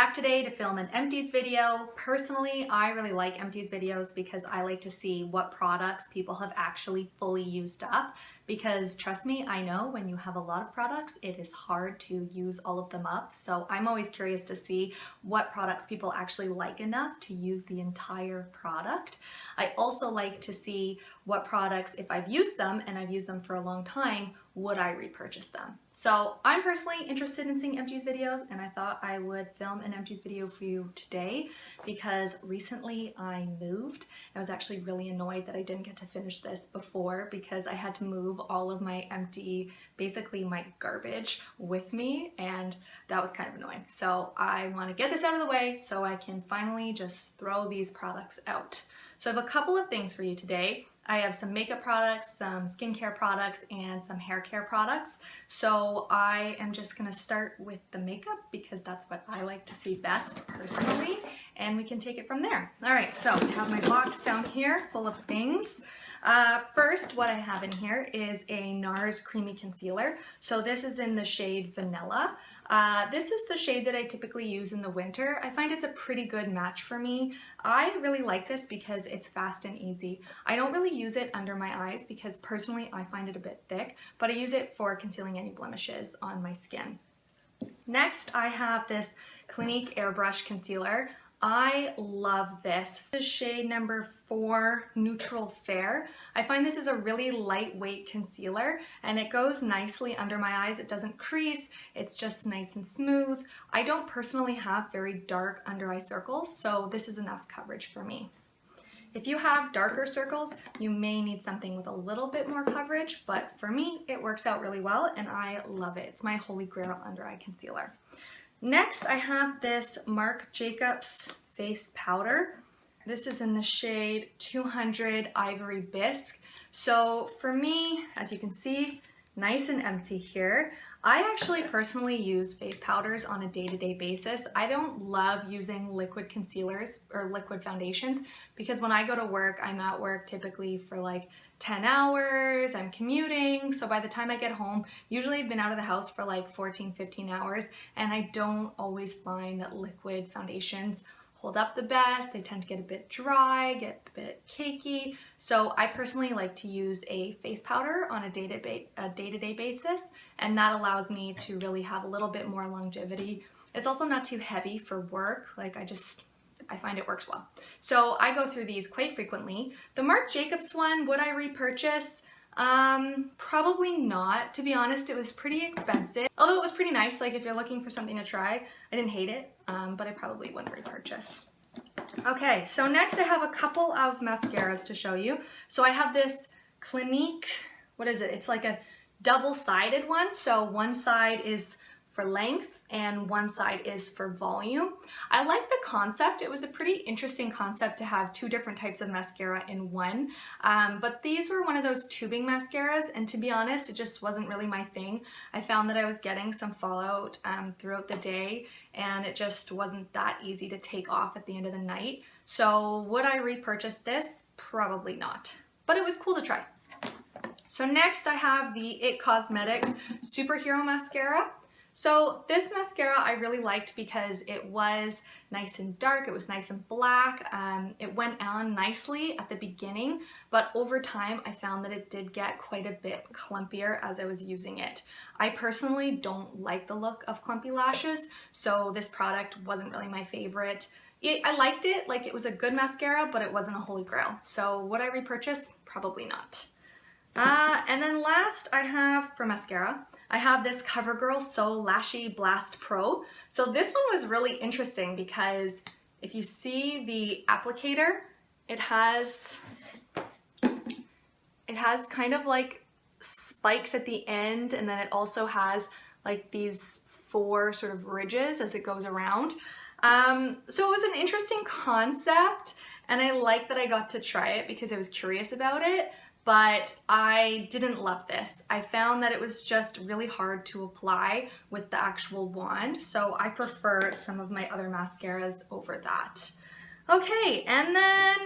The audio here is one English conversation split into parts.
back today to film an empties video. Personally, I really like empties videos because I like to see what products people have actually fully used up, because trust me, I know when you have a lot of products, it is hard to use all of them up. So I'm always curious to see what products people actually like enough to use the entire product. I also like to see what products, if I've used them and I've used them for a long time, would I repurchase them? So I'm personally interested in seeing empties videos, and I thought I would film an empties video for you today because recently I moved. I was actually really annoyed that I didn't get to finish this before because I had to move all of my basically my garbage with me, and that was kind of annoying. So I want to get this out of the way so I can finally just throw these products out. So I have a couple of things for you today. I have some makeup products, some skincare products, and some hair care products. So I am just gonna start with the makeup because that's what I like to see best personally, and we can take it from there. All right, so I have my box down here full of things. First, what I have in here is a NARS Creamy Concealer. So this is in the shade Vanilla. This is the shade that I typically use in the winter. I find it's a pretty good match for me. I really like this because it's fast and easy. I don't really use it under my eyes because personally I find it a bit thick, but I use it for concealing any blemishes on my skin. Next, I have this Clinique Airbrush Concealer. I love this. This is shade number 4, Neutral Fair. I find this is a really lightweight concealer and it goes nicely under my eyes. It doesn't crease, it's just nice and smooth. I don't personally have very dark under eye circles, so this is enough coverage for me. If you have darker circles, you may need something with a little bit more coverage, but for me, it works out really well and I love it. It's my holy grail under eye concealer. Next, I have this Marc Jacobs face powder. This is in the shade 200 Ivory Bisque. So for me, as you can see, nice and empty here. I actually personally use face powders on a day-to-day basis. I don't love using liquid concealers or liquid foundations because when I go to work, I'm at work typically for like 10 hours, I'm commuting, so by the time I get home, usually I've been out of the house for like 14, 15 hours, and I don't always find that liquid foundations hold up the best. They tend to get a bit dry, get a bit cakey, so I personally like to use a face powder on a day-to-day basis, and that allows me to really have a little bit more longevity. It's also not too heavy for work, like I find it works well. So I go through these quite frequently. The Marc Jacobs one, would I repurchase? Probably not. To be honest, it was pretty expensive. Although it was pretty nice, like if you're looking for something to try, I didn't hate it, but I probably wouldn't repurchase. Okay, so next I have a couple of mascaras to show you. So I have this Clinique, what is it? It's like a double-sided one. So one side is for length and one side is for volume. I like the concept. It was a pretty interesting concept to have two different types of mascara in one, but these were one of those tubing mascaras, and to be honest, it just wasn't really my thing. I found that I was getting some fallout throughout the day, and it just wasn't that easy to take off at the end of the night. So would I repurchase this? Probably not, but it was cool to try. So next I have the IT Cosmetics Superhero Mascara. So this mascara I really liked because it was nice and dark, it was nice and black, it went on nicely at the beginning, but over time I found that it did get quite a bit clumpier as I was using it. I personally don't like the look of clumpy lashes, so this product wasn't really my favorite. I liked it, like it was a good mascara, but it wasn't a holy grail. So would I repurchase? Probably not. And then last I have, for mascara, I have this Covergirl So Lashy Blast Pro. So this one was really interesting because if you see the applicator, it has kind of like spikes at the end, and then it also has like these 4 sort of ridges as it goes around. So it was an interesting concept, and I like that I got to try it because I was curious about it. But I didn't love this. I found that it was just really hard to apply with the actual wand, so I prefer some of my other mascaras over that. Okay, and then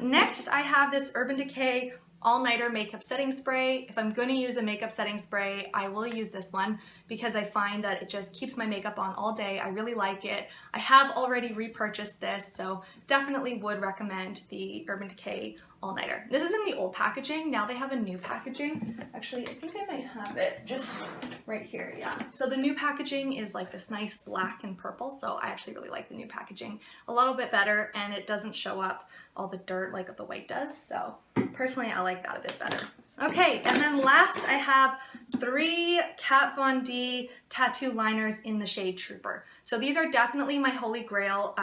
next I have this Urban Decay all-nighter makeup setting spray. If I'm going to use a makeup setting spray, I will use this one because I find that it just keeps my makeup on all day. I really like it. I have already repurchased this, so definitely would recommend the Urban Decay all-nighter. This is in the old packaging. Now they have a new packaging. Actually, I think I might have it just right here. Yeah. So the new packaging is like this nice black and purple. So I actually really like the new packaging a little bit better, and it doesn't show up all the dirt like the white does. So personally, I like that a bit better. Okay, and then last I have 3 Kat Von D tattoo liners in the shade Trooper. So these are definitely my holy grail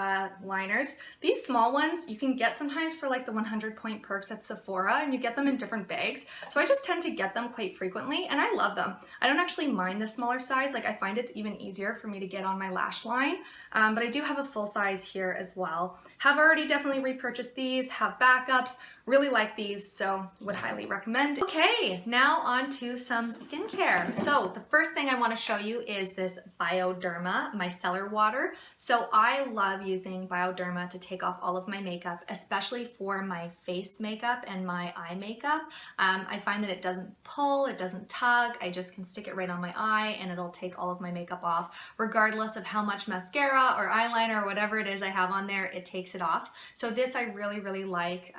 liners. These small ones you can get sometimes for like the 100 point perks at Sephora, and you get them in different bags. So I just tend to get them quite frequently, and I love them. I don't actually mind the smaller size. Like I find it's even easier for me to get on my lash line, but I do have a full size here as well. Have already definitely repurchased these, have backups. Really like these, so would highly recommend. Okay, now on to some skincare. So the first thing I want to show you is this Bioderma micellar water. So I love using Bioderma to take off all of my makeup, especially for my face makeup and my eye makeup. I find that it doesn't pull, it doesn't tug. I just can stick it right on my eye and it'll take all of my makeup off, regardless of how much mascara or eyeliner or whatever it is I have on there, it takes it off. So this I really, really like.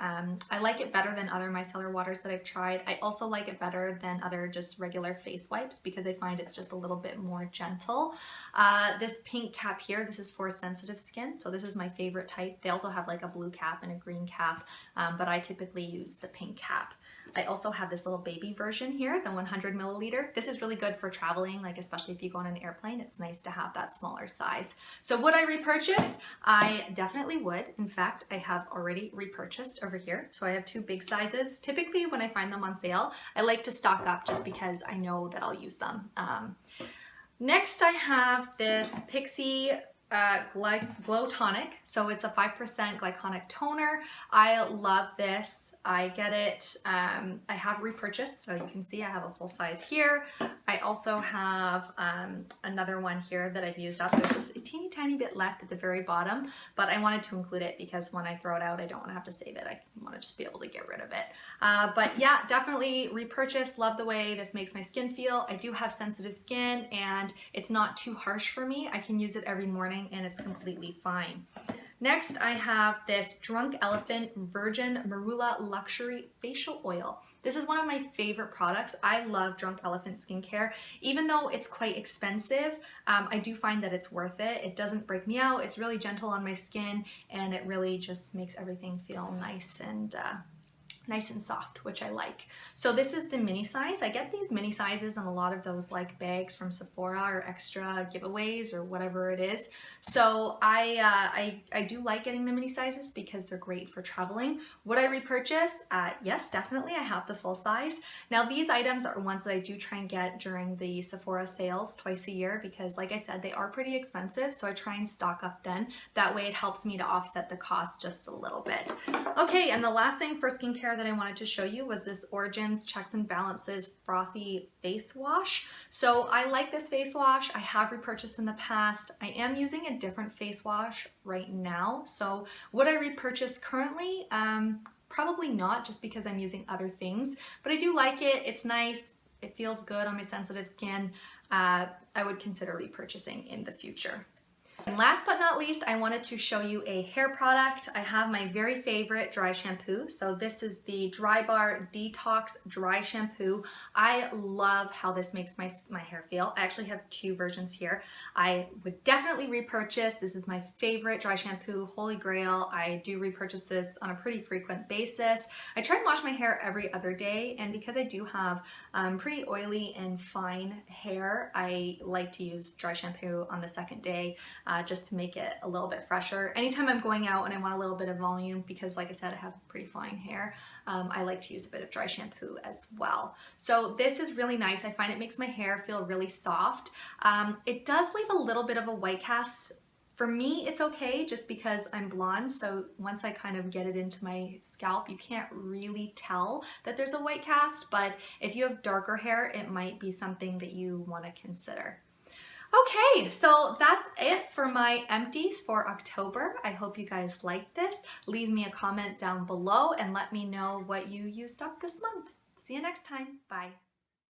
I like it better than other micellar waters that I've tried. I also like it better than other just regular face wipes because I find it's just a little bit more gentle. This pink cap here, this is for sensitive skin. So this is my favorite type. They also have like a blue cap and a green cap, but I typically use the pink cap. I also have this little baby version here, the 100 milliliter. This is really good for traveling, like especially if you go on an airplane, it's nice to have that smaller size. So would I repurchase? I definitely would. In fact, I have already repurchased over here. So I have 2 big sizes. Typically when I find them on sale, I like to stock up just because I know that I'll use them. Next I have this Pixi Glow Tonic. So it's a 5% glycolic toner. I love this. I get it. I have repurchased, so you can see I have a full size here. I also have another one here that I've used up. There's just a teeny tiny bit left at the very bottom, but I wanted to include it because when I throw it out, I don't want to have to save it. I want to just be able to get rid of it. But yeah, definitely repurchase. Love the way this makes my skin feel. I do have sensitive skin and it's not too harsh for me. I can use it every morning and it's completely fine. Next, I have this Drunk Elephant Virgin Marula Luxury Facial Oil. This is one of my favorite products. I love Drunk Elephant skincare. Even though it's quite expensive, I do find that it's worth it. It doesn't break me out. It's really gentle on my skin and it really just makes everything feel nice and soft, which I like. So this is the mini size. I get these mini sizes in a lot of those like bags from Sephora or extra giveaways or whatever it is. So I do like getting the mini sizes because they're great for traveling. Would I repurchase? Yes, definitely. I have the full size. Now these items are ones that I do try and get during the Sephora sales twice a year because like I said, they are pretty expensive. So I try and stock up then. That way it helps me to offset the cost just a little bit. Okay, and the last thing for skincare that I wanted to show you was this Origins Checks and Balances Frothy Face Wash. So I like this face wash. I have repurchased in the past. I am using a different face wash right now. So would I repurchase currently? Probably not, just because I'm using other things, but I do like it. It's nice. It feels good on my sensitive skin. I would consider repurchasing in the future. And last but not least, I wanted to show you a hair product. I have my very favorite dry shampoo. So this is the Drybar Detox Dry Shampoo. I love how this makes my hair feel. I actually have 2 versions here. I would definitely repurchase. This is my favorite dry shampoo, holy grail. I do repurchase this on a pretty frequent basis. I try and wash my hair every other day, and because I do have pretty oily and fine hair, I like to use dry shampoo on the second day. Just to make it a little bit fresher. Anytime I'm going out and I want a little bit of volume, because like I said, I have pretty fine hair, I like to use a bit of dry shampoo as well. So this is really nice. I find it makes my hair feel really soft. It does leave a little bit of a white cast. For me, it's okay just because I'm blonde, so once I kind of get it into my scalp, you can't really tell that there's a white cast, but if you have darker hair, it might be something that you want to consider. Okay, so that's it for my empties for October. I hope you guys liked this. Leave me a comment down below and let me know what you used up this month. See you next time. Bye.